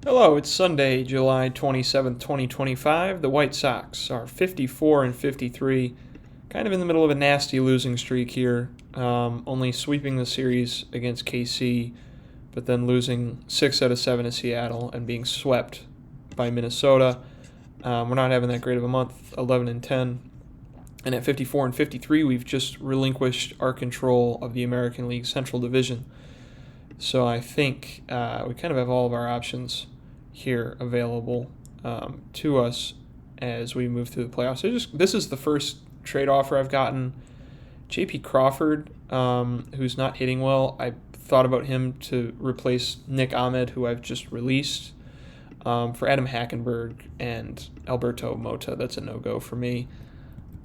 Hello, it's Sunday, July 27th, 2025. The White Sox are 54 and 53, kind of in the middle of a nasty losing streak here, only sweeping the series against KC, but then losing 6 out of 7 to Seattle and being swept by Minnesota. We're not having that great of a month, 11 and 10. And at 54 and 53, we've just relinquished our control of the American League Central Division. So I think we kind of have all of our options here available to us as we move through the playoffs. This is the first trade offer I've gotten. J.P. Crawford, who's not hitting well, I thought about him to replace Nick Ahmed, who I've just released, for Adam Hackenberg and Alberto Mota. That's a no-go for me.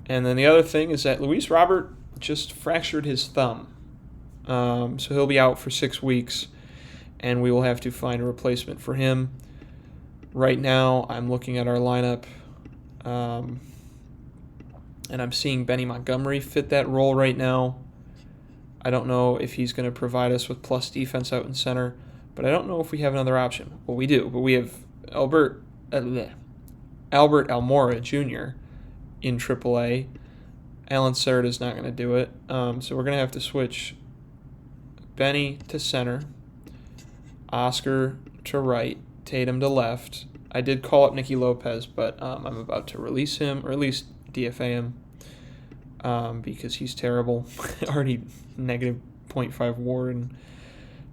And then the other thing is that Luis Robert just fractured his thumb. So he'll be out for 6 weeks, and we will have to find a replacement for him. Right now, I'm looking at our lineup, and I'm seeing Benny Montgomery fit that role right now. I don't know if he's going to provide us with plus defense out in center, but I don't know if we have another option. Well, we do, but we have Albert Almora Jr. in AAA. Alan Serrett is not going to do it, so we're going to have to switch Benny to center, Oscar to right, Tatum to left. I did call up Nicky Lopez, but I'm about to release him, or at least DFA him, because he's terrible. Already negative .5 WAR and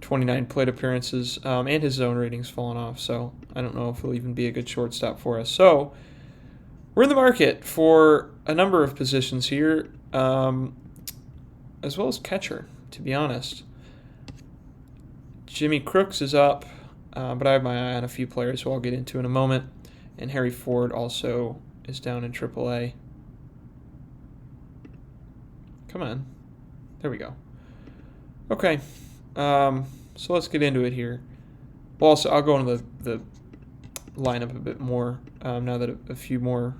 29 plate appearances, and his zone rating's fallen off, so I don't know if he'll even be a good shortstop for us. So we're in the market for a number of positions here, as well as catcher, to be honest. Jimmy Crooks is up, but I have my eye on a few players who I'll get into in a moment. And Harry Ford also is down in AAA. Come on. There we go. Okay. So let's get into it here. Well, also, I'll go into the lineup a bit more now that a few more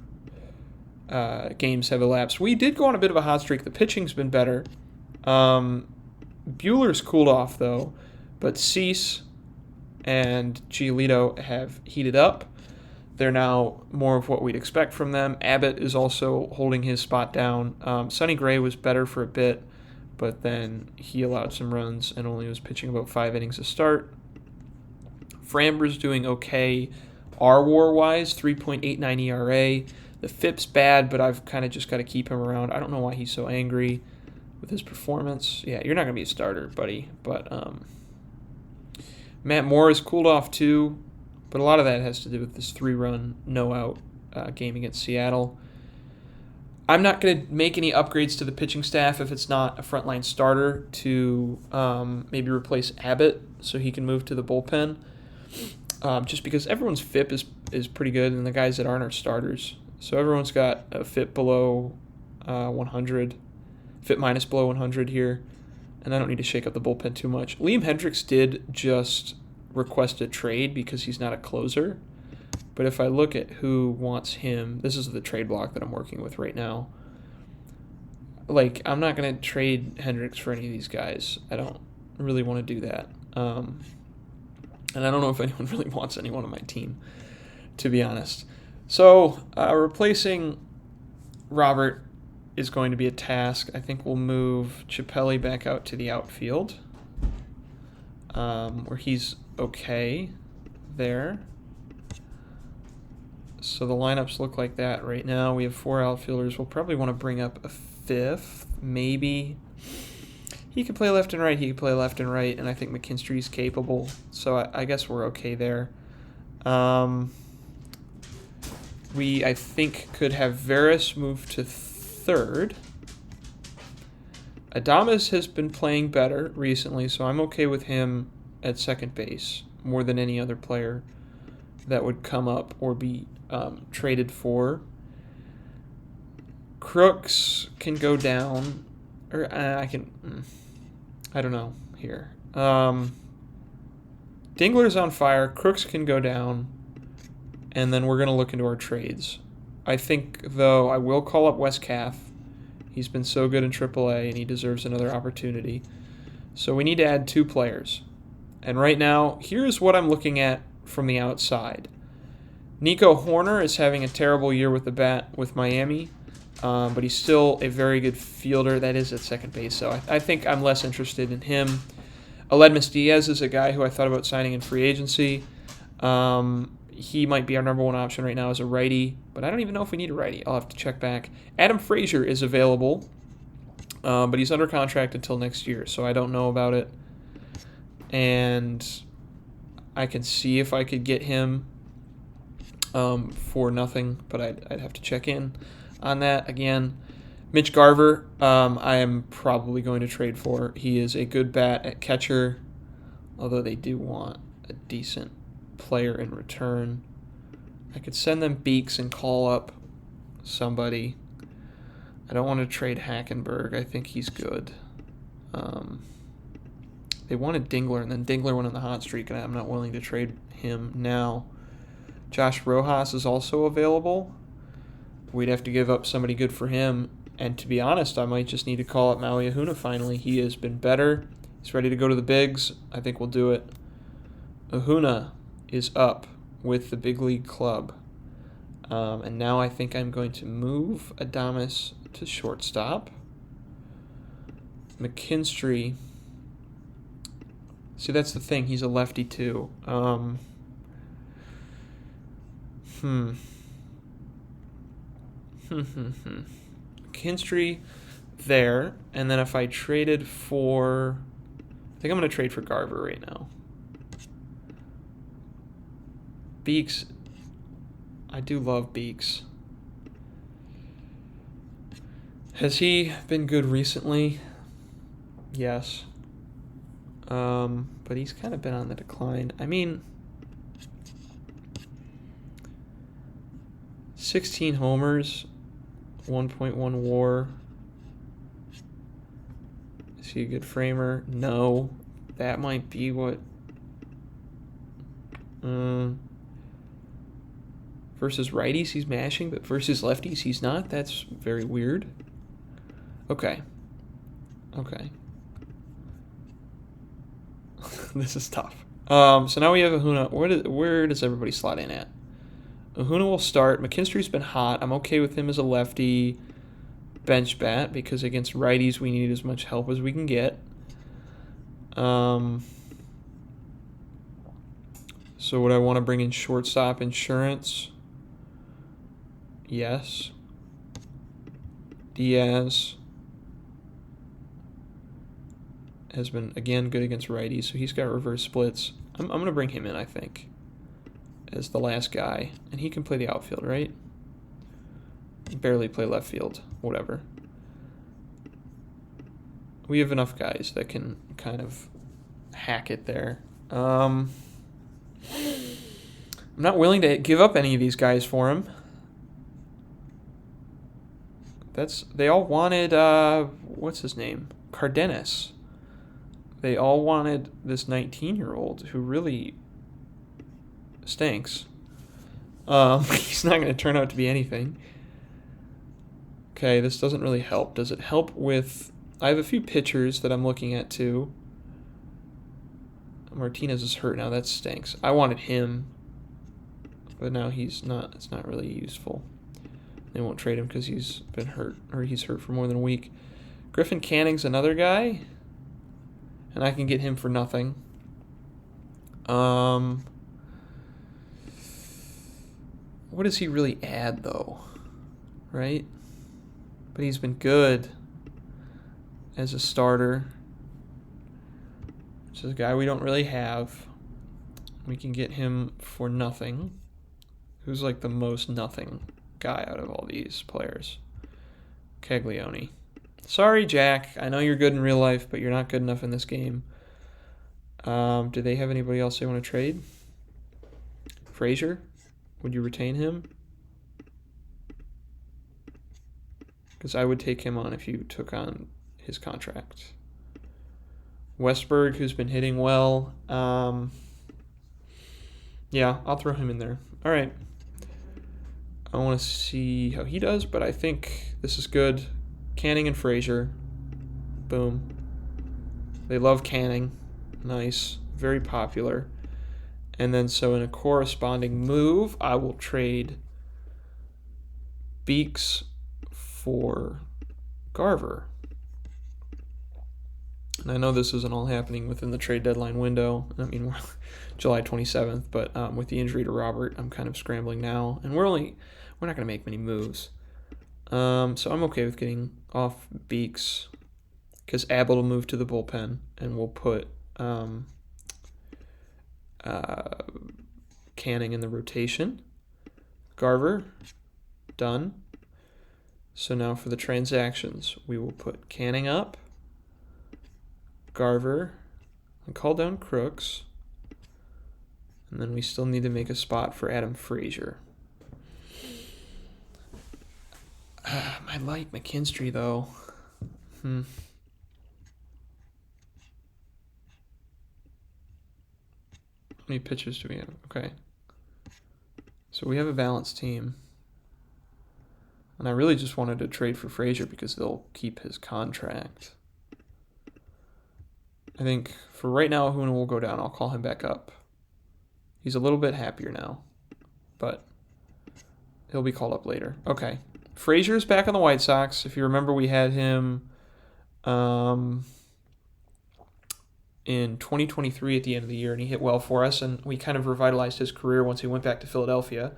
games have elapsed. We did go on a bit of a hot streak. The pitching's been better. Buehler's cooled off, though. But Cease and Giolito have heated up. They're now more of what we'd expect from them. Abbott is also holding his spot down. Sonny Gray was better for a bit, but then he allowed some runs and only was pitching about 5 innings to start. Framber's doing okay R-WAR-wise, 3.89 ERA. The FIP's bad, but I've kind of just got to keep him around. I don't know why he's so angry with his performance. Yeah, you're not going to be a starter, buddy, but Matt Moore has cooled off too, but a lot of that has to do with this 3-run no-out game against Seattle. I'm not going to make any upgrades to the pitching staff if it's not a frontline starter to maybe replace Abbott so he can move to the bullpen, just because everyone's FIP is pretty good, and the guys that aren't are starters. So everyone's got a FIP below 100, FIP minus below 100 here. And I don't need to shake up the bullpen too much. Liam Hendricks did just request a trade because he's not a closer. But if I look at who wants him, this is the trade block that I'm working with right now. Like, I'm not going to trade Hendricks for any of these guys. I don't really want to do that. And I don't know if anyone really wants anyone on my team, to be honest. So, replacing Robert is going to be a task. I think we'll move Chappelli back out to the outfield, where he's okay there. So the lineups look like that right now. We have 4 outfielders. We'll probably want to bring up a 5th, maybe. He could play left and right. He could play left and right, and I think McKinstry's capable. So I guess we're okay there. We, I think, could have Veras move to third. Adames has been playing better recently, so I'm okay with him at second base more than any other player that would come up or be traded for. Crooks can go down, or I don't know here. Dingler's on fire. Crooks can go down, and then we're going to look into our trades. I think, though, I will call up Wes Caff. He's been so good in AAA, and he deserves another opportunity. So we need to add 2 players. And right now, here's what I'm looking at from the outside. Nico Horner is having a terrible year with the bat with Miami, but he's still a very good fielder. That is at second base, so I think I'm less interested in him. Aledmus Diaz is a guy who I thought about signing in free agency. He might be our number one option right now as a righty, but I don't even know if we need a righty. I'll have to check back. Adam Frazier is available, but he's under contract until next year, so I don't know about it. And I can see if I could get him for nothing, but I'd have to check in on that again. Mitch Garver, I am probably going to trade for. He is a good bat at catcher, although they do want a decent player in return. I could send them Beeks and call up somebody. I don't want to trade Hackenberg. I think he's good. They wanted Dingler, and then Dingler went on the hot streak, and I'm not willing to trade him now. Josh Rojas is also available. We'd have to give up somebody good for him. And to be honest, I might just need to call up Maui Ahuna finally. He has been better. He's ready to go to the bigs. I think we'll do it. Ahuna is up with the big league club. And now I think I'm going to move Adames to shortstop. McKinstry. See, that's the thing. He's a lefty, too. McKinstry there. And then if I traded for... I think I'm going to trade for Garver right now. Beeks. I do love Beeks. Has he been good recently? Yes. But he's kind of been on the decline. I mean, 16 homers, 1.1 WAR. Is he a good framer? No. That might be what... versus righties, he's mashing, but versus lefties, he's not? That's very weird. Okay. This is tough. So now we have Ahuna. Where does everybody slot in at? Ahuna will start. McKinstry's been hot. I'm okay with him as a lefty bench bat because against righties we need as much help as we can get. So would I want to bring in shortstop insurance? Yes. Diaz has been, again, good against righties, so he's got reverse splits. I'm going to bring him in, I think, as the last guy. And he can play the outfield, right? Barely play left field. Whatever. We have enough guys that can kind of hack it there. I'm not willing to give up any of these guys for him. They all wanted, what's his name? Cardenas. They all wanted this 19-year-old who really stinks. He's not going to turn out to be anything. Okay, this doesn't really help. Does it help with... I have a few pitchers that I'm looking at, too. Martinez is hurt now. That stinks. I wanted him, but now he's not. It's not really useful. They won't trade him because he's been hurt, or he's hurt for more than a week. Griffin Canning's another guy, and I can get him for nothing. What does he really add, though? Right? But he's been good as a starter. Which is a guy we don't really have. We can get him for nothing. Who's like the most nothing guy out of all these players? Caglione. Sorry, Jack. I know you're good in real life, but you're not good enough in this game. Do they have anybody else they want to trade? Frazier? Would you retain him? Because I would take him on if you took on his contract. Westberg, who's been hitting well. Yeah, I'll throw him in there. All right. I want to see how he does, but I think this is good. Canning and Frazier. Boom. They love Canning. Nice. Very popular. And then so in a corresponding move, I will trade Beeks for Garver. And I know this isn't all happening within the trade deadline window. I mean, we're July 27th, but with the injury to Robert, I'm kind of scrambling now. And we're not going to make many moves. So I'm okay with getting off Beeks because Abbott will move to the bullpen, and we'll put Canning in the rotation. Garver, done. So now for the transactions, we will put Canning up, Garver, and call down Crooks. And then we still need to make a spot for Adam Frazier. I like McKinstry, though. How many pitchers do we have? Okay. So we have a balanced team. And I really just wanted to trade for Frazier because they'll keep his contract. I think for right now, Hoona will go down. I'll call him back up. He's a little bit happier now, but he'll be called up later. Okay. Frazier's back on the White Sox. If you remember, we had him in 2023 at the end of the year, and he hit well for us, and we kind of revitalized his career once he went back to Philadelphia.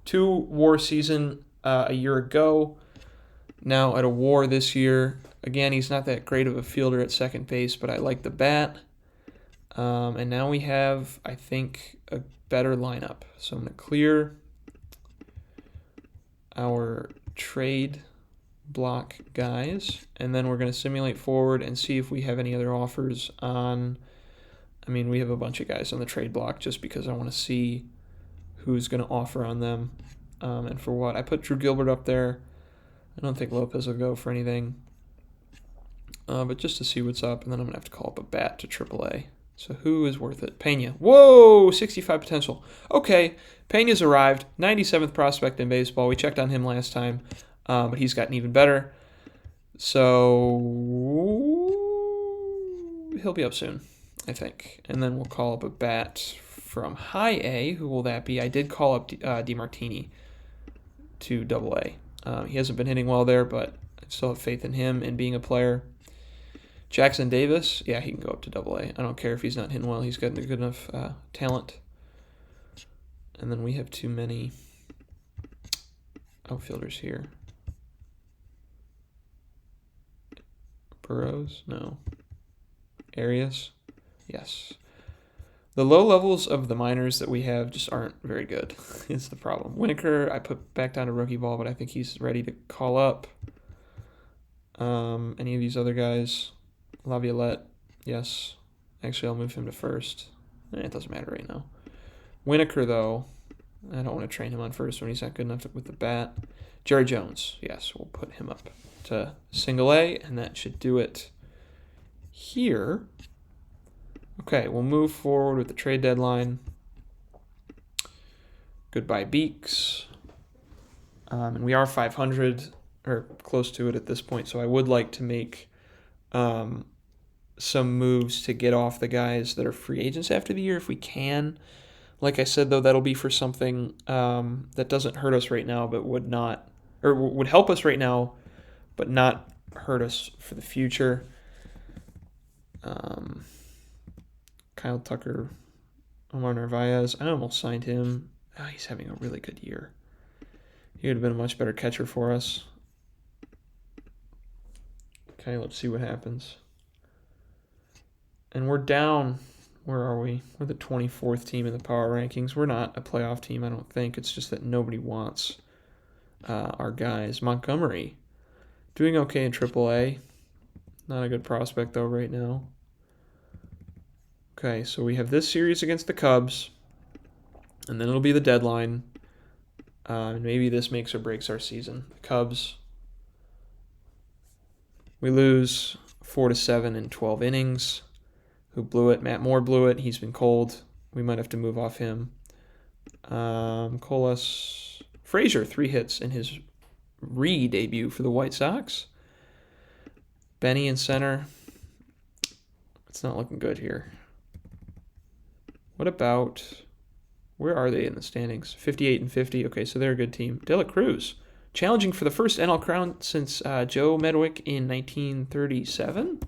2 WAR season a year ago, now at a WAR this year. Again, he's not that great of a fielder at second base, but I like the bat. And now we have, I think, a better lineup. So I'm going to clear our trade block guys, and then we're going to simulate forward and see if we have any other offers on. I mean, we have a bunch of guys on the trade block just because I want to see who's going to offer on them and for what. I put Drew Gilbert up there. I don't think Lopez will go for anything, but just to see what's up, and then I'm going to have to call up a bat to AAA. So who is worth it? Pena. Whoa, 65 potential. Okay, Pena's arrived. 97th prospect in baseball. We checked on him last time, but he's gotten even better. So he'll be up soon, I think. And then we'll call up a bat from high A. Who will that be? I did call up DeMartini to AA. He hasn't been hitting well there, but I still have faith in him and being a player. Jackson Davis, yeah, he can go up to AA. I don't care if he's not hitting well. He's got good enough talent. And then we have too many outfielders here. Burrows? No. Arias? Yes. The low levels of the minors that we have just aren't very good. It's the problem. Winokur, I put back down to rookie ball, but I think he's ready to call up. Any of these other guys? Laviolette, yes. Actually, I'll move him to first. It doesn't matter right now. Winokur, though, I don't want to train him on first when he's not good enough with the bat. Jerry Jones, yes, we'll put him up to single A, and that should do it here. Okay, we'll move forward with the trade deadline. Goodbye, Beeks. And we are 500, or close to it at this point, so I would like to make some moves to get off the guys that are free agents after the year if we can. Like I said, though, that'll be for something that doesn't hurt us right now, but would help us right now, but not hurt us for the future. Kyle Tucker, Omar Narvaez. I almost signed him. He's having a really good year. He would have been a much better catcher for us. Okay, let's see what happens. And we're down. Where are we? We're the 24th team in the power rankings. We're not a playoff team, I don't think. It's just that nobody wants our guys. Montgomery, doing okay in AAA. Not a good prospect, though, right now. Okay, so we have this series against the Cubs, and then it'll be the deadline. Maybe this makes or breaks our season. The Cubs, we lose 4-7 in 12 innings. Who blew it? Matt Moore blew it. He's been cold. We might have to move off him. Colas. Frazier, 3 hits in his re-debut for the White Sox. Benny in center. It's not looking good here. What about, where are they in the standings? 58 and 50. Okay, so they're a good team. De La Cruz, challenging for the first NL crown since Joe Medwick in 1937.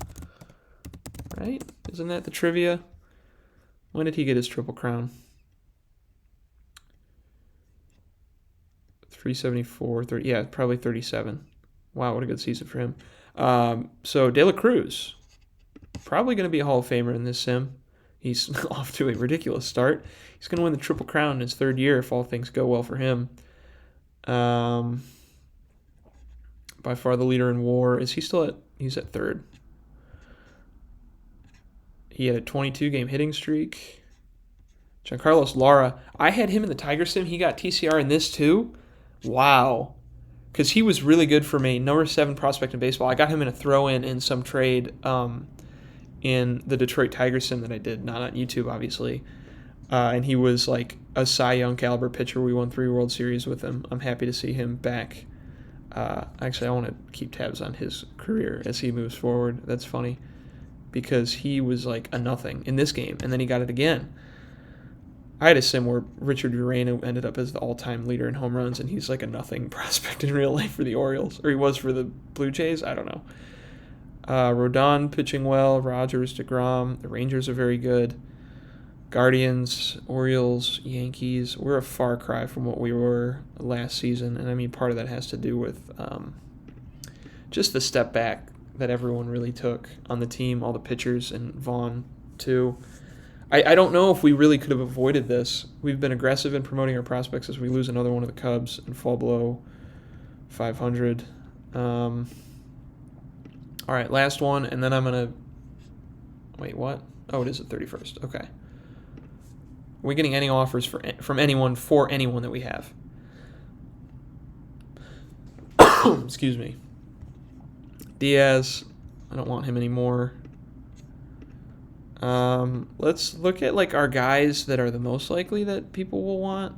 Right? Isn't that the trivia? When did he get his Triple Crown? 374, 30, yeah, probably 37. Wow, what a good season for him. So De La Cruz, probably going to be a Hall of Famer in this sim. He's off to a ridiculous start. He's going to win the Triple Crown in his third year if all things go well for him. By far the leader in WAR. Is he still at? He's at third. He had a 22-game hitting streak. Giancarlos Lara. I had him in the Tiger Sim. He got TCR in this too. Wow. Because he was really good for me. Number 7 prospect in baseball. I got him in a throw-in in some trade in the Detroit Tiger Sim that I did. Not on YouTube, obviously. And he was like a Cy Young caliber pitcher. We won 3 World Series with him. I'm happy to see him back. Actually, I want to keep tabs on his career as he moves forward. That's funny. Because he was like a nothing in this game. And then he got it again. I had a sim where Richard Urena ended up as the all-time leader in home runs, and he's like a nothing prospect in real life for the Orioles. Or he was for the Blue Jays. I don't know. Rodon pitching well. Rogers, DeGrom. The Rangers are very good. Guardians, Orioles, Yankees. We're a far cry from what we were last season. And I mean, part of that has to do with just the step back that everyone really took on the team, all the pitchers, and Vaughn too. I don't know if we really could have avoided this. We've been aggressive in promoting our prospects as we lose another one of the Cubs and fall below 500. All right, last one, and then I'm going to... Wait, what? Oh, it is the 31st. Okay. Are we getting any offers from anyone for anyone that we have? Excuse me. Diaz, I don't want him anymore. Let's look at like our guys that are the most likely that people will want.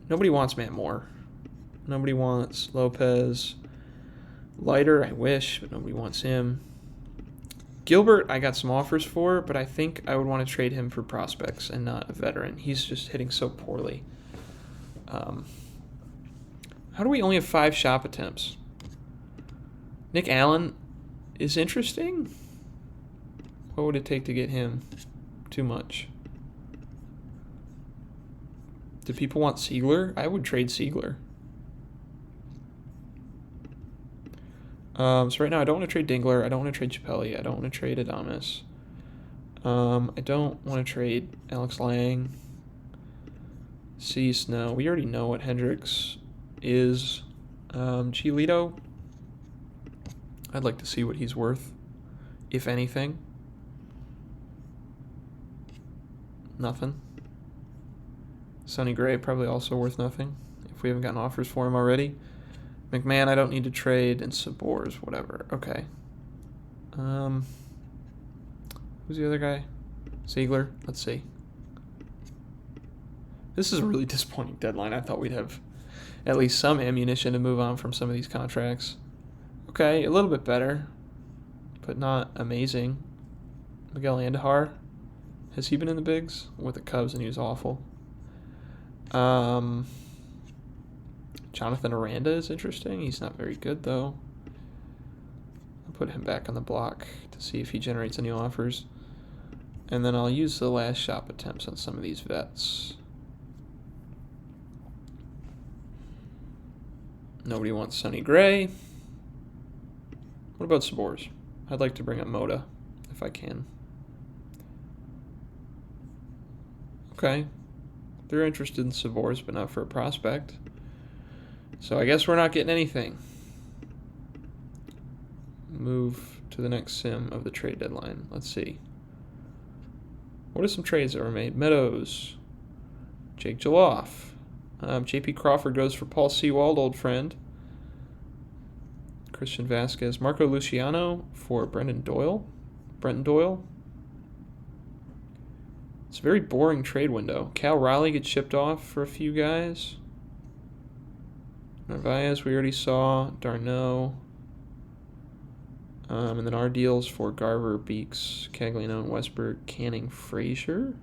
Nobody wants Matt Moore. Nobody wants Lopez. Leiter, I wish, but nobody wants him. Gilbert, I got some offers for, but I think I would want to trade him for prospects and not a veteran. He's just hitting so poorly. How do we only have 5 shop attempts? Nick Allen is interesting. What would it take to get him? Too much. Do people want Siegler? I would trade Siegler. So right now I don't want to trade Dingler. I don't want to trade Chappelli. I don't want to trade Adames. I don't want to trade Alex Lang. Cease, no. We already know what Hendricks is. Giolito, I'd like to see what he's worth, if anything. Nothing. Sonny Gray, probably also worth nothing, if we haven't gotten offers for him already. McMahon, I don't need to trade, and Sabors, whatever. Okay. Who's the other guy? Ziegler. Let's see. This is a really disappointing deadline. I thought we'd have at least some ammunition to move on from some of these contracts. Okay, a little bit better, but not amazing. Miguel Andujar. Has he been in the bigs? With the Cubs, and he was awful. Jonathan Aranda is interesting. He's not very good, though. I'll put him back on the block to see if he generates any offers. And then I'll use the last shop attempts on some of these vets. Nobody wants Sonny Gray. What about Sabors? I'd like to bring up Moda, if I can. Okay. They're interested in Sabors, but not for a prospect. So I guess we're not getting anything. Move to the next sim of the trade deadline. Let's see. What are some trades that were made? Meadows. Jake Jaloff. J.P. Crawford goes for Paul Sewald, old friend. Christian Vasquez. Marco Luciano for Brenton Doyle. It's a very boring trade window. Cal Raleigh gets shipped off for a few guys. Narvaez we already saw. Darno. And then our deals for Garver, Beeks, Cagliano, and Westberg, Canning, Frazier.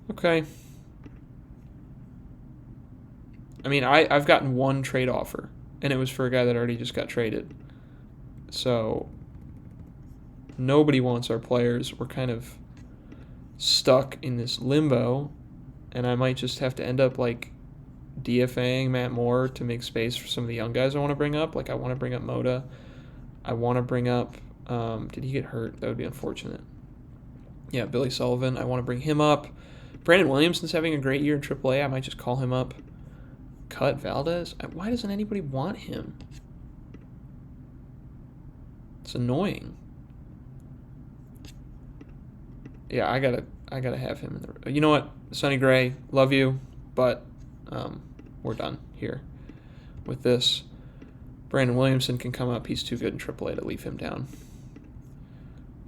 Okay. I mean, I've gotten one trade offer, and it was for a guy that already just got traded. So nobody wants our players. We're kind of stuck in this limbo, and I might just have to end up like DFAing Matt Moore to make space for some of the young guys I want to bring up. Like I want to bring up Moda. I want to bring up, did he get hurt? That would be unfortunate. Yeah, Billy Sullivan. I want to bring him up. Brandon Williamson's having a great year in AAA. I might just call him up. Cut Valdez. Why doesn't anybody want him? It's annoying. Yeah, I gotta have him in the. You know what, Sonny Gray, love you, but we're done here with this. Brandon Williamson can come up. He's too good in AAA to leave him down.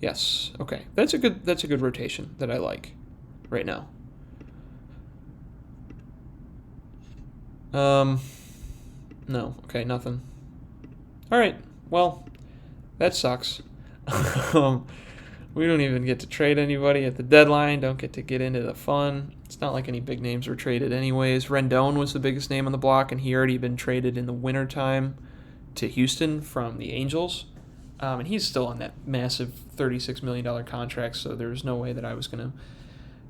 Yes. Okay. That's a good rotation that I like right now. No. Okay, nothing. All right. Well, that sucks. We don't even get to trade anybody at the deadline. Don't get into the fun. It's not like any big names were traded anyways. Rendon was the biggest name on the block, and he already been traded in the wintertime to Houston from the Angels. And he's still on that massive $36 million contract, so there was no way that I was going to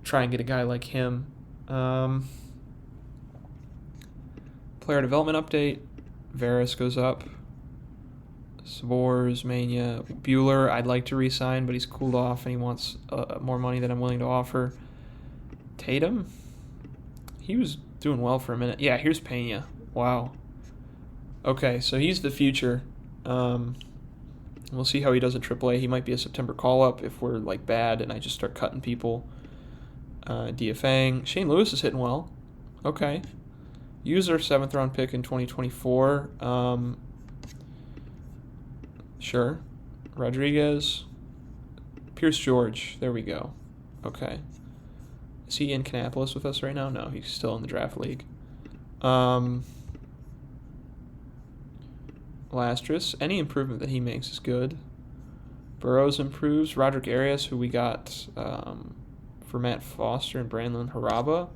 try and get a guy like him. Player development update. Varys goes up. Sabors, Mania, Bueller, I'd like to re-sign, but he's cooled off and he wants more money than I'm willing to offer. Tatum, he was doing well for a minute. Yeah, here's Pena. Wow. Okay, so he's the future. We'll see how he does in AAA. He might be a September call-up if we're like bad and I just start cutting people. DFAing. Shane Lewis is hitting well. Okay. Use our 7th round pick in 2024. Sure. Rodriguez. Pierce George. There we go. Okay. Is he in Kannapolis with us right now? No, he's still in the draft league. Lastris. Any improvement that he makes is good. Burrows improves. Roderick Arias, who we got for Matt Foster and Brandon Haraba,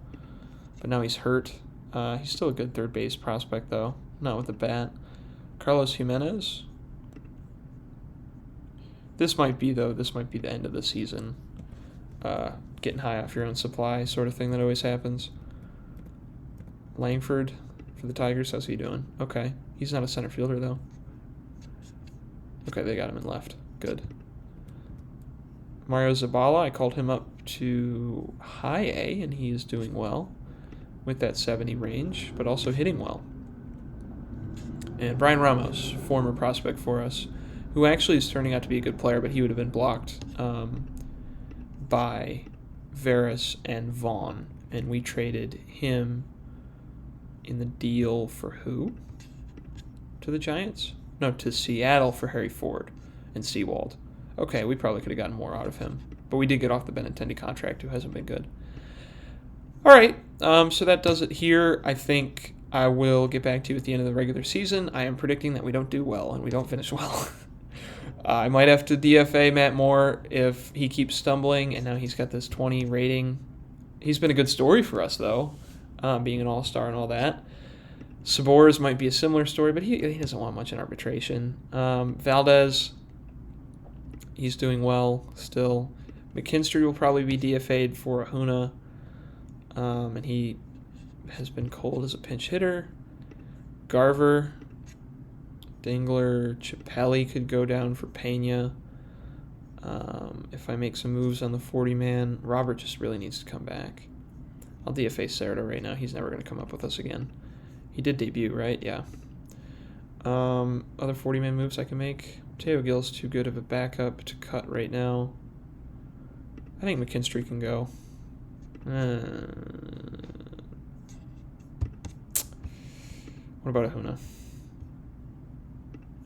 but now he's hurt. He's still a good third base prospect, though. Not with the bat. Carlos Jimenez. This might be the end of the season. Getting high off your own supply sort of thing that always happens. Langford for the Tigers. How's he doing? Okay. He's not a center fielder, though. Okay, they got him in left. Good. Mario Zabala, I called him up to high A, and he is doing well with that 70 range, but also hitting well. And Brian Ramos, former prospect for us, who actually is turning out to be a good player, but he would have been blocked by Varys and Vaughn, and we traded him in the deal for who? To the Giants? No, to Seattle for Harry Ford and Seawald. Okay, we probably could have gotten more out of him, but we did get off the Benintendi contract, who hasn't been good. All right, so that does it here. I think I will get back to you at the end of the regular season. I am predicting that we don't do well and we don't finish well. I might have to DFA Matt Moore if he keeps stumbling, and now he's got this 20 rating. He's been a good story for us, though, being an all-star and all that. Sabors might be a similar story, but he doesn't want much in arbitration. Valdez, he's doing well still. McKinstry will probably be DFA'd for Ahuna, and he has been cold as a pinch hitter. Garver, Dingler, Chappelli could go down for Pena. If I make some moves on the 40-man, Robert just really needs to come back. I'll DFA Cerda right now. He's never going to come up with us again. He did debut, right? Yeah. Other 40-man moves I can make. Teo Gill's too good of a backup to cut right now. I think McKinstry can go. What about Ahuna?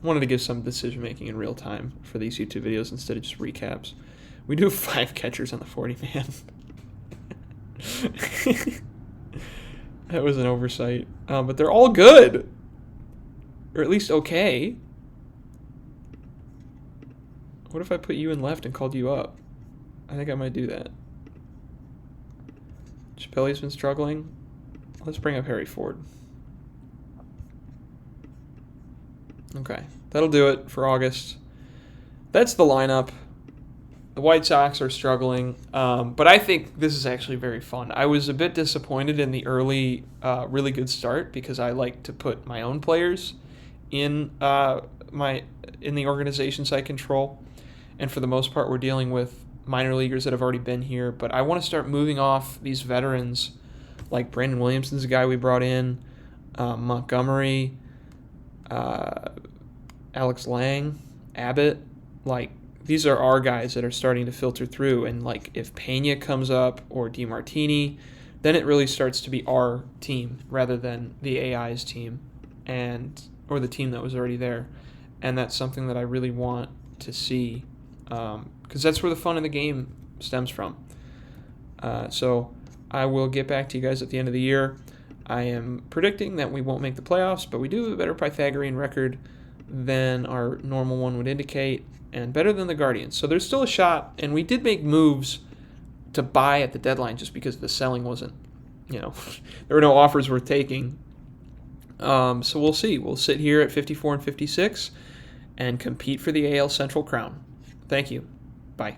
I wanted to give some decision making in real time for these YouTube videos instead of just recaps. We do have 5 catchers on the 40-man. That was an oversight. But they're all good. Or at least okay. What if I put you in left and called you up? I think I might do that. Chappelle's been struggling. Let's bring up Harry Ford. Okay, that'll do it for August. That's the lineup. The White Sox are struggling, but I think this is actually very fun. I was a bit disappointed in the early, really good start because I like to put my own players in the organizations I control, and for the most part, we're dealing with minor leaguers that have already been here. But I want to start moving off these veterans, like Brandon Williamson's a guy we brought in, Montgomery, Alex Lang, Abbott, like. These are our guys that are starting to filter through, and like if Pena comes up or DiMartini, then it really starts to be our team rather than the AI's team, or the team that was already there, and that's something that I really want to see, because that's where the fun of the game stems from. So I will get back to you guys at the end of the year. I am predicting that we won't make the playoffs, but we do have a better Pythagorean record than our normal one would indicate, and better than the Guardians. So there's still a shot, and we did make moves to buy at the deadline just because the selling wasn't, there were no offers worth taking. So we'll see. We'll sit here at 54 and 56 and compete for the AL Central crown. Thank you. Bye.